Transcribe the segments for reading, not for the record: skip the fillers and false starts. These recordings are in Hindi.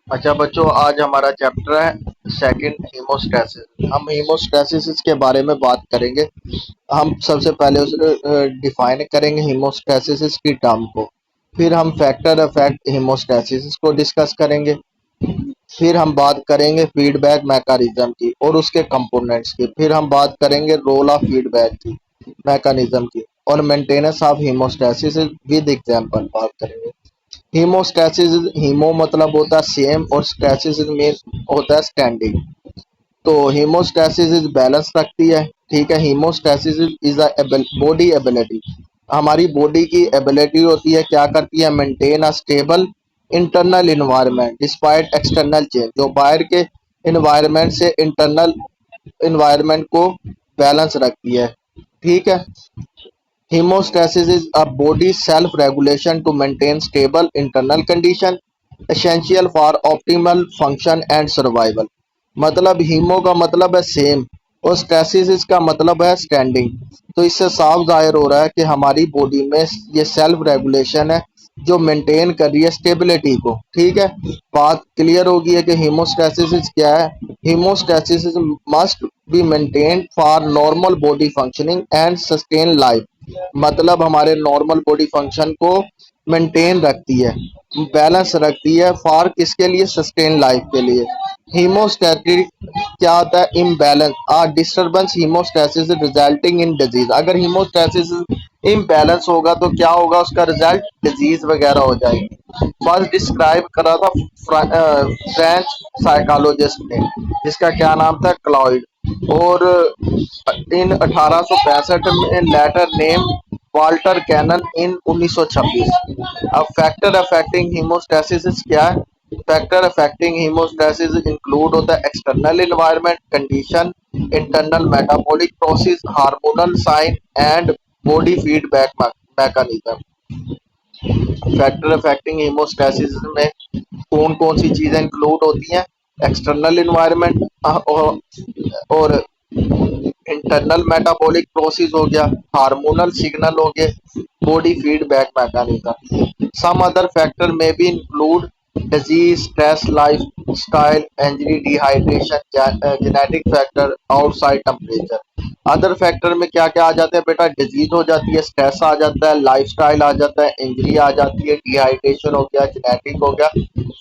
अच्छा बच्चों, आज हमारा चैप्टर है सेकंड, हीमोस्टैसिस। हम हीमोस्टैसिस के बारे में बात करेंगे। हम सबसे पहले उसे डिफाइन करेंगे हीमोस्टैसिस की टर्म को। फिर हम फैक्टर अफेक्ट हीमोस्टैसिस को डिस्कस करेंगे। फिर हम बात करेंगे फीडबैक मैकेनिज्म की और उसके कंपोनेंट्स की। फिर हम बात करेंगे रोल ऑफ फीडबैक की, मैकेनिज्म की, और मेंटेनेंस ऑफ हीमोस्टैसिस विद एग्जांपल बात करेंगे। हीमोस्टैसिस, हीमो मतलब होता है सेम और स्टैसिस में होता है स्टैंडिंग। तो हीमोस्टैसिस इज बैलेंस रखती है। ठीक है, हीमोस्टैसिस इज अ बॉडी एबिलिटी। हमारी बॉडी की एबिलिटी होती है, क्या करती है, maintain a stable internal environment despite external change. जो बाहर के इन्वायरमेंट से इंटरनल इन्वायरमेंट को बैलेंस रखती है। ठीक है, hemostasis is a body self-regulation to maintain stable internal condition, essential for optimal function and survival। मतलब हीमो का मतलब है सेम और स्टैसिस का मतलब है स्टैंडिंग। तो इससे साफ जाहिर हो रहा है कि हमारी बॉडी में ये सेल्फ रेगुलेशन है जो मेंटेन कर रही है स्टेबिलिटी को। ठीक है, बात क्लियर होगी है कि हीमोस्टैसिस क्या है। Homeostasis must be maintained for normal body functioning and sustain life. मतलब हमारे नॉर्मल बॉडी फंक्शन को मेंटेन रखती है, बैलेंस रखती है, फॉर किसके लिए, सस्टेन लाइफ के लिए। हीमोस्टैटिक क्या होता है, इम्बैलेंस और डिस्टर्बेंस हीमोस्टैसिस रिजल्टिंग इन डिजीज। अगर हीमोस्टैसिस इम्बैलेंस होगा तो क्या होगा, उसका रिजल्ट डिजीज वगैरह हो जाएगी। फर्स्ट डिस्क्राइब करा था फ्रेंच साइकोलॉजिस्ट ने, जिसका क्या नाम था, क्लाउड। और इन 1865 में लेटर नेम वाल्टर कैनन इन 1926। अब फैक्टर अफेक्टिंग हीमोस्टैसिस क्या है। फैक्टर अफेक्टिंग हीमोस्टैसिस इंक्लूड होता है external environment condition, internal metabolic process, hormonal sign and body feedback mechanism. Factor affecting homeostasis में कौन कौन सी चीजें इंक्लूड होती हैं, एक्सटर्नल इन्वायरमेंट और इंटरनल मेटाबॉलिक प्रोसेस हो गया, हार्मोनल सिग्नल हो गए, body feedback mechanism. Some other factor में भी include disease, stress, lifestyle, injury, dehydration, genetic factor, outside temperature. Other factor में क्या क्या आ जाते हैं बेटा, डिजीज हो जाती है, स्ट्रेस आ जाता है, लाइफस्टाइल आ जाता है, इंजरी आ जाती है, डिहाइड्रेशन हो गया, जेनेटिक हो गया,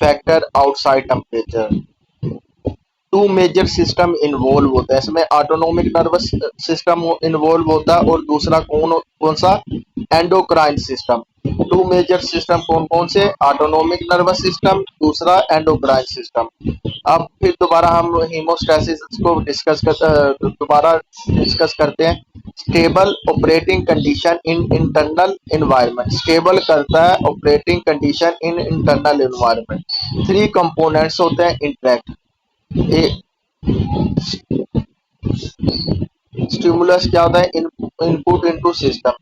factor outside temperature. Two major system involve होते हैं इसमें, ऑटोनोमिक नर्वस सिस्टम इन्वॉल्व होता है और दूसरा कौन कौन सा, endocrine system. Two major system कौन कौन से, ऑटोनोमिक नर्वस सिस्टम, दूसरा एंडोक्राइन सिस्टम। अब फिर दोबारा हम हीमोस्टैसिस को दोबारा डिस्कस करते हैं। Stable operating condition in internal environment, stable करता है operating condition in internal environment. Three components होते हैं इंटरेक्ट। स्टिमुलस क्या होता है, इनपुट इनटू सिस्टम।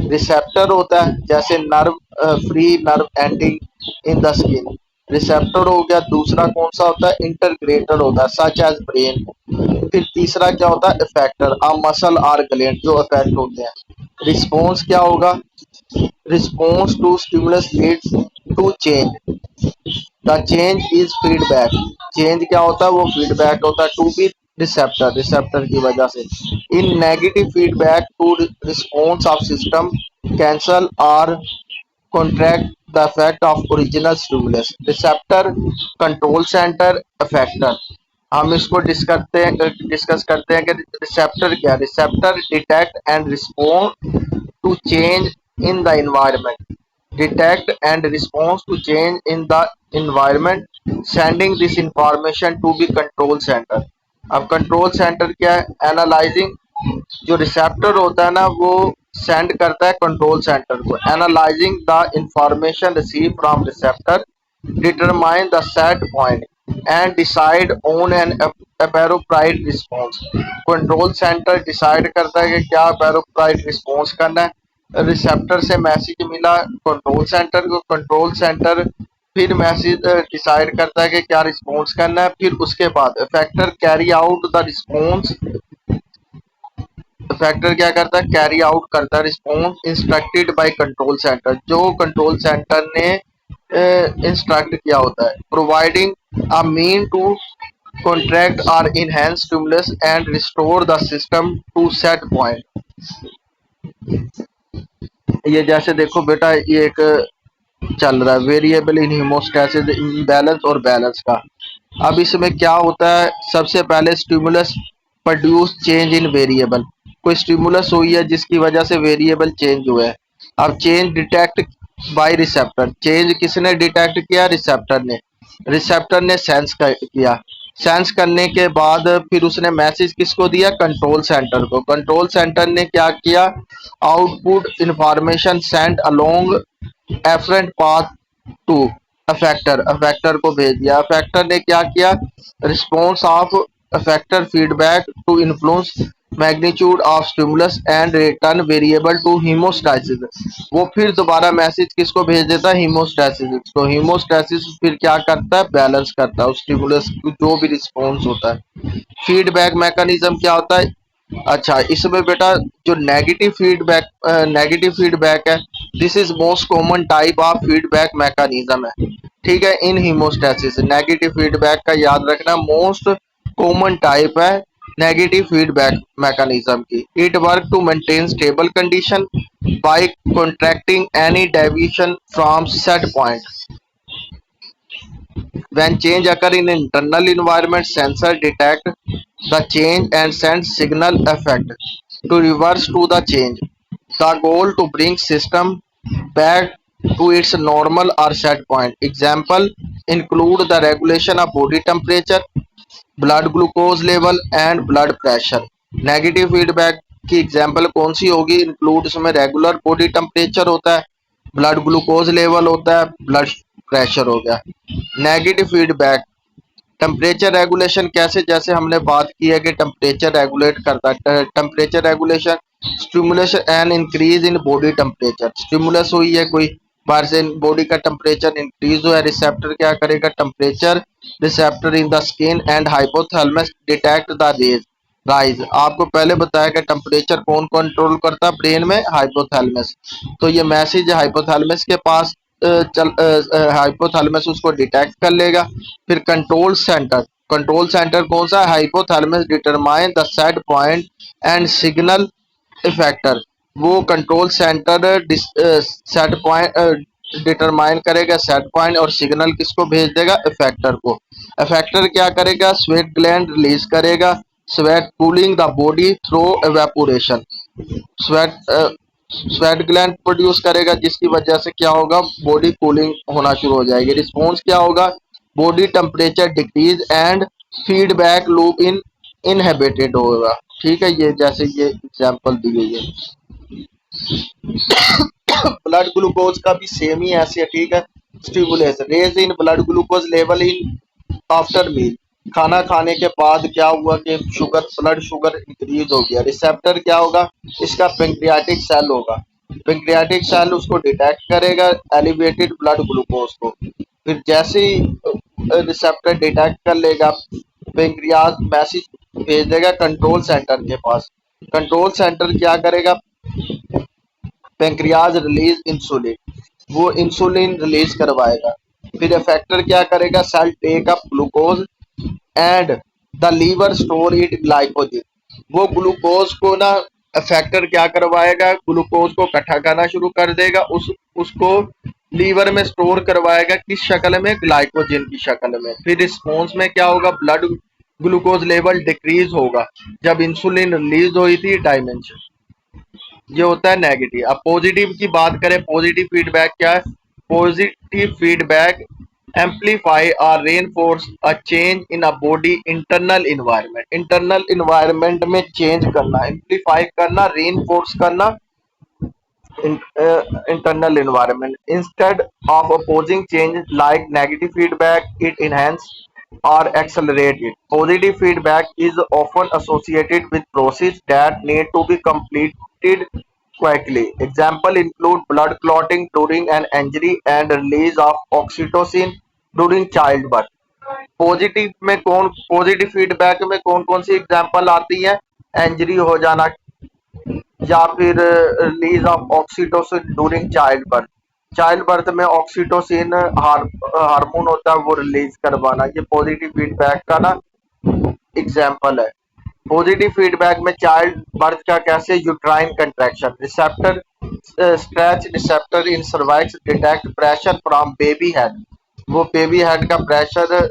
रिसेप्टर होता है जैसे nerve, free nerve ending in the skin, receptor हो गया। दूसरा कौन सा होता है, इंटरग्रेटर होता है सच एज ब्रेन। फिर तीसरा क्या होता है, इफेक्टर, मसल आर ग्लैंड जो इफेक्ट होते हैं। रिस्पॉन्स क्या होगा, response to stimulus leads to change, the change is feedback. Change क्या होता है, वो फीडबैक होता है टू बी रिसेप्टर, रिसेप्टर की वजह से। In negative feedback to response of system cancel और contract the effect of original stimulus. Receptor, control centre, effector. हम इसको डिस्कस करते हैं कि रिसेप्टर क्या, receptor detect and respond to change in the environment, detect and response to change in the environment, sending this information to the control center। अब कंट्रोल सेंटर क्या है, एनालाइजिंग। जो रिसेप्टर होता है ना वो सेंड करता है कंट्रोल सेंटर को, analysing the information receive from receptor, determine the set point and decide on an appropriate response. Control centre decide करता है कि क्या अपेरोप्राइट रिस्पॉन्स करना है। रिसेप्टर से मैसेज मिला कंट्रोल सेंटर को, कंट्रोल सेंटर फिर मैसेज डिसाइड करता है कि क्या रिस्पॉन्स करना है। फिर उसके बाद factor carry out the response factor क्या करता है, कैरी आउट करता है response instructed by control centre, जो कंट्रोल सेंटर ने इंस्ट्रक्ट किया होता है। Providing a mean to contract और enhance stimulus and restore the system to set point. ये जैसे देखो बेटा, ये एक चल रहा है वेरिएबल इन हीमोस्टैसिस, इम्बैलेंस और बैलेंस का। अब इसमें क्या होता है, सबसे पहले stimulus produce change in variable, कोई स्टिमुलस हुई है जिसकी वजह से वेरिएबल चेंज हुआ है। अब change detect by receptor, change किसने डिटेक्ट किया, रिसेप्टर ने सेंस किया। सेंस करने के बाद फिर उसने मैसेज किसको दिया, कंट्रोल सेंटर को। कंट्रोल सेंटर ने क्या किया, output information send along efferent path to effector, effector को भेज दिया। अफेक्टर ने क्या किया, response of effector feedback to influence magnitude of stimulus and return variable to homeostasis. वो फिर दोबारा मैसेज किसको भेज देता है, हीमोस्टैसिस को। हीमोस्टैसिस फिर क्या करता है, बैलेंस करता है उस स्टिमुलस को, जो भी रिस्पॉन्स होता है। फीडबैक मैकेनिज्म क्या होता है, अच्छा इसमें बेटा जो नेगेटिव फीडबैक है, this is most common type of feedback mechanism है। ठीक है, इन हीमोस्टैसिस नेगेटिव फीडबैक का याद रखना, मोस्ट कॉमन टाइप है नेगेटिव फीडबैक मैकेनिज्म की। It work to maintain stable condition by contracting any deviation from set point. When change occur in internal environment, sensor detect the change and send signal effect to reverse to the change. The goal to bring system back to its normal or set point. Example include the regulation of body temperature, blood glucose level and blood pressure. Negative feedback की एग्जांपल कौन सी होगी, इंक्लूड उसमें रेगुलर बॉडी टेम्परेचर होता है, ब्लड ग्लूकोज लेवल होता है, ब्लड प्रेशर हो गया। नेगेटिव फीडबैक टेम्परेचर रेगुलेशन कैसे, जैसे हमने बात की है कि टेम्परेचर रेगुलेट करता है। Temperature regulation stimulation and increase in body temperature, stimulus हुई है कोई बाहर से, बॉडी का टेम्परेचर इंक्रीज हुआ है, रिसेप्टर क्या करेगा, temperature receptor in the skin and hypothalamus detect the raise rise. आपको पहले बताया कि टेम्परेचर कौन कंट्रोल करता है ब्रेन में, हाइपोथैलेमस। तो ये मैसेज हाइपोथैलेमस के पास हाइपोथैलेमस उसको डिटेक्ट कर लेगा। फिर कंट्रोल सेंटर कौन सा है, hypothalamus determine the set point and signal effector. वो control centre set point determine करेगा सेट पॉइंट, और सिग्नल किसको भेज देगा, इफेक्टर को। इफेक्टर क्या करेगा, स्वेट ग्लैंड रिलीज करेगा, sweat cooling the body through evaporation. Sweat sweat gland produce करेगा, जिसकी वजह से क्या होगा, बॉडी कूलिंग होना शुरू हो जाएगी। रिस्पॉन्स क्या होगा, body temperature decrease and feedback loop inhabited होगा। ठीक है, ये जैसे ये एग्जांपल दी गई है। ब्लड ग्लूकोज का भी सेम ही ऐसे है। ठीक है, stimulation raise in blood glucose level in after meal, खाना खाने के बाद क्या हुआ कि ब्लड शुगर इंक्रीज हो गया। रिसेप्टर क्या होगा, इसका पेंक्रियाटिक सेल होगा, पेंक्रियाटिक सेल उसको डिटेक्ट करेगा एलिवेटेड ब्लड ग्लूकोज को। फिर जैसे ही रिसेप्टर डिटेक्ट कर लेगा, पेंक्रियाज मैसेज भेज देगा कंट्रोल सेंटर के पास। कंट्रोल सेंटर क्या करेगा, पेंक्रियाज रिलीज इंसुलिन, वो इंसुलिन रिलीज करवाएगा। फिर इफेक्टर क्या करेगा, cell take up glucose and the liver store it glycogen, वो ग्लूकोज को ना इफेक्टर क्या करवाएगा, ग्लूकोज को इकट्ठा करना शुरू कर देगा, उसको लीवर में स्टोर करवाएगा, किस शक्ल में, ग्लाइकोजन की शक्ल में। फिर रिस्पॉन्स में क्या होगा, ब्लड ग्लूकोज लेवल डिक्रीज होगा जब इंसुलिन रिलीज हुई थी डायमेंशन। ये होता है नेगेटिव। अब पॉजिटिव की बात करें, पॉजिटिव फीडबैक क्या है, पॉजिटिव फीडबैक एम्पलीफाई और reinforce a change in a body internal environment. Internal environment में चेंज करना, एम्पलीफाई करना, रेनफोर्स करना internal environment. Instead of opposing change like negative feedback, it enhance or accelerate it. Positive feedback is often associated with process that need to be completed quickly. Example include blood clotting during an injury and release of oxytocin during childbirth. Positive feedback में कौन कौन सी एग्जांपल आती है, इंजरी हो जाना, या फिर release of oxytocin during child birth. Child birth में ऑक्सीटोसिन हार्मोन होता है, वो रिलीज करवाना, ये पॉजिटिव फीडबैक का ना एग्जाम्पल है। पॉजिटिव फीडबैक में चाइल्ड बर्थ का कैसे, uterine contraction, receptor stretch receptor in cervix detect pressure from baby head, वो बेबी हेड का प्रेशर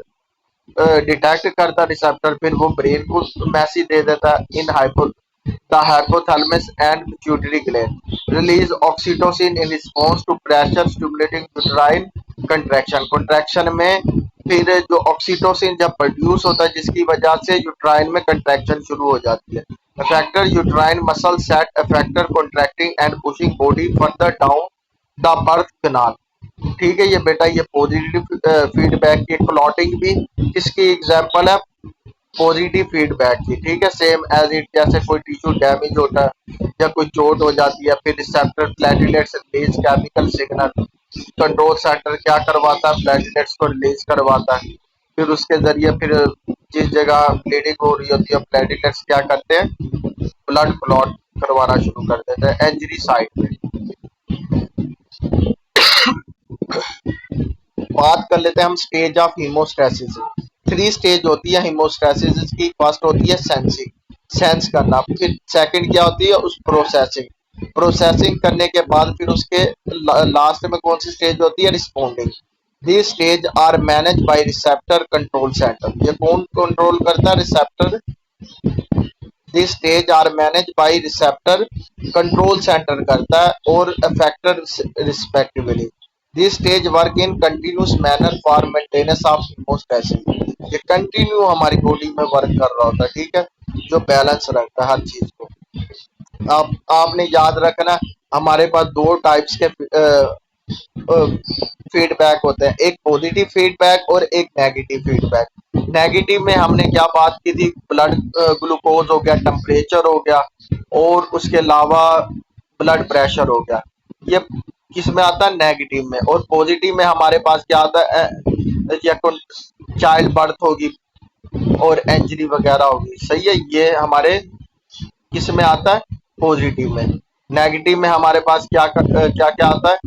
डिटेक्ट करता रिसेप्टर, फिर वो ब्रेन को मैसेज दे देता है in hypo the hypothalamus and pituitary gland release oxytocin in response to pressure stimulating uterine contraction. Contraction में फिर जो ऑक्सीटोसिन जब प्रोड्यूस होता है जिसकी वजह से यूट्राइन में कंट्रैक्शन शुरू हो जाती है। Effector uterine muscle set effector contracting and pushing body further down the birth canal. ठीक है, ये बेटा ये पॉजिटिव फीडबैक की क्लॉटिंग भी किसकी एग्जांपल है, पॉजिटिव फीडबैक की। ठीक है, सेम एज इट, जैसे कोई टिश्यू डैमेज होता है या कोई चोट हो जाती है, फिर receptor platelets release chemical signal, control centre क्या करवाता है, प्लेटलेट्स को रिलीज करवाता है, फिर उसके जरिए फिर जिस जगह ब्लीडिंग हो रही होती है प्लेटलेट्स क्या करते हैं, ब्लड क्लॉट करवाना शुरू कर देते हैं इंजरी साइट पे। बात कर लेते हैं हम स्टेज ऑफ हीमोस्टैसिस। थ्री स्टेज होती है हीमोस्टैसिस की। फर्स्ट होती है सेंसिंग, सेंस करना, फिर सेकंड क्या होती है उस प्रोसेसिंग, प्रोसेसिंग करने के बाद फिर उसके लास्ट में कौन सी स्टेज होती है, responding. This stage are manage by receptor control centre, ये कौन कंट्रोल करता है, receptor. This stage are manage by receptor control centre करता है और effector respectively. This stage work in continuous manner for maintenance of homeostasis, ये कंटिन्यू हमारी बॉडी में वर्क कर रहा होता है। ठीक है, जो बैलेंस रखता है हर चीज को। आप आपने याद रखना, हमारे पास दो टाइप्स के फीडबैक होते हैं, एक पॉजिटिव फीडबैक और एक नेगेटिव फीडबैक। नेगेटिव में हमने क्या बात की थी, ब्लड ग्लूकोज हो गया, टेम्परेचर हो गया, और उसके अलावा ब्लड प्रेशर हो गया, ये किस में आता है, नेगेटिव में। और पॉजिटिव में हमारे पास क्या आता है, या चाइल्ड बर्थ होगी और इंजरी वगैरह होगी। सही है, ये हमारे किस में आता है, पॉजिटिव में। नेगेटिव में हमारे पास क्या क्या क्या आता है,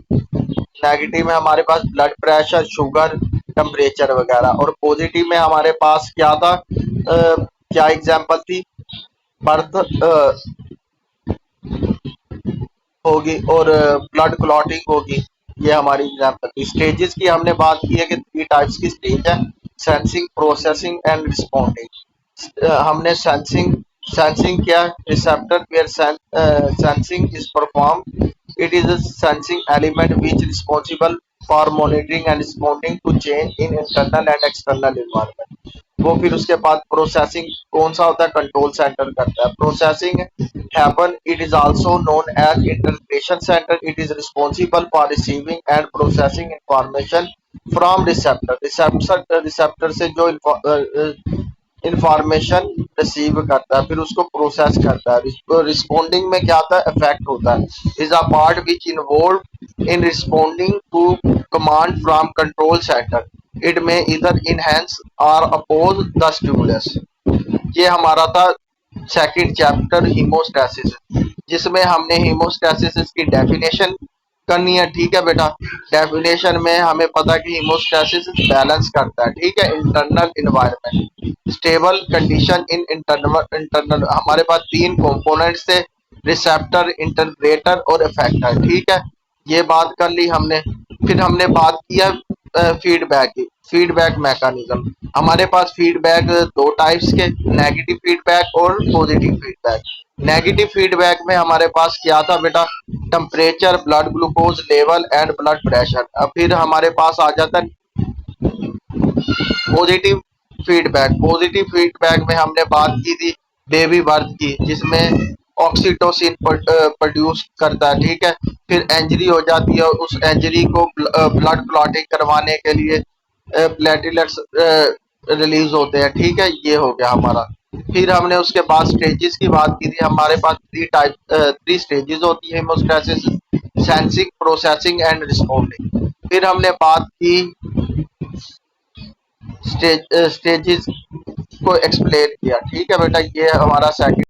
नेगेटिव में हमारे पास ब्लड प्रेशर, शुगर, टेम्परेचर वगैरह। और पॉजिटिव में हमारे पास क्या था, क्या एग्जांपल थी, बर्थ होगी और ब्लड क्लॉटिंग होगी, ये हमारी एग्जांपल थी। स्टेजेस की हमने बात की है कि थ्री टाइप्स की स्टेज है, सेंसिंग, प्रोसेसिंग एंड रिस्पॉन्डिंग। हमने सेंसिंग, सेंसिंग क्या, receptor where sensing is perform, it is a sensing element which is responsible for monitoring and responding to change in internal and external environment। वो फिर उसके बाद प्रोसेसिंग कौन सा होता है, कंट्रोल सेंटर करता है। Processing happen, it is also known as interpretation centre, it is responsible for receiving and processing information from receptor, receptor से जो इंफॉर्मेशन रिसीव करता है फिर उसको प्रोसेस करता है। रिस्पोंडिंग में क्या आता है, इफेक्ट होता है, is a part which involve in responding to command from control centre, it में इधर इनहेंस और अपोज द स्टिमुलस। ये हमारा था सेकंड चैप्टर हीमोस्टैसिस, जिसमें हमने हीमोस्टैसिस की डेफिनेशन करनी है। ठीक है बेटा, डेफिनेशन में हमें पता है कि हीमोस्टैसिस बैलेंस करता है। ठीक है, internal environment, stable condition in internal, internal हमारे पास तीन कंपोनेंट्स थे, रिसेप्टर, इंटरप्रेटर और इफेक्टर। ठीक है, ये बात कर ली हमने। फिर हमने बात किया फीडबैक की, फीडबैक मैकेनिज्म। हमारे पास फीडबैक दो टाइप्स के, नेगेटिव फीडबैक और पॉजिटिव फीडबैक। नेगेटिव फीडबैक में हमारे पास क्या था बेटा, temperature, blood glucose level and blood pressure. अब फिर हमारे पास आ जाता है पॉजिटिव फीडबैक। पॉजिटिव फीडबैक में हमने बात की थी बेबी बर्थ की, जिसमें ऑक्सीटोसिन प्रोड्यूस करता है। ठीक है, फिर इंजरी हो जाती है, उस इंजरी को ब्लड क्लॉटिंग करवाने के लिए प्लेटलेट्स रिलीज होते हैं। ठीक है, ये हो गया हमारा। फिर हमने उसके बाद स्टेजेस की बात की थी, हमारे पास थ्री स्टेजेस होती है हेमोस्टैसिस, सेंसिंग, प्रोसेसिंग एंड रिस्पोंडिंग। फिर हमने बात की स्टेजेस को एक्सप्लेन किया। ठीक है बेटा, ये हमारा सेकंड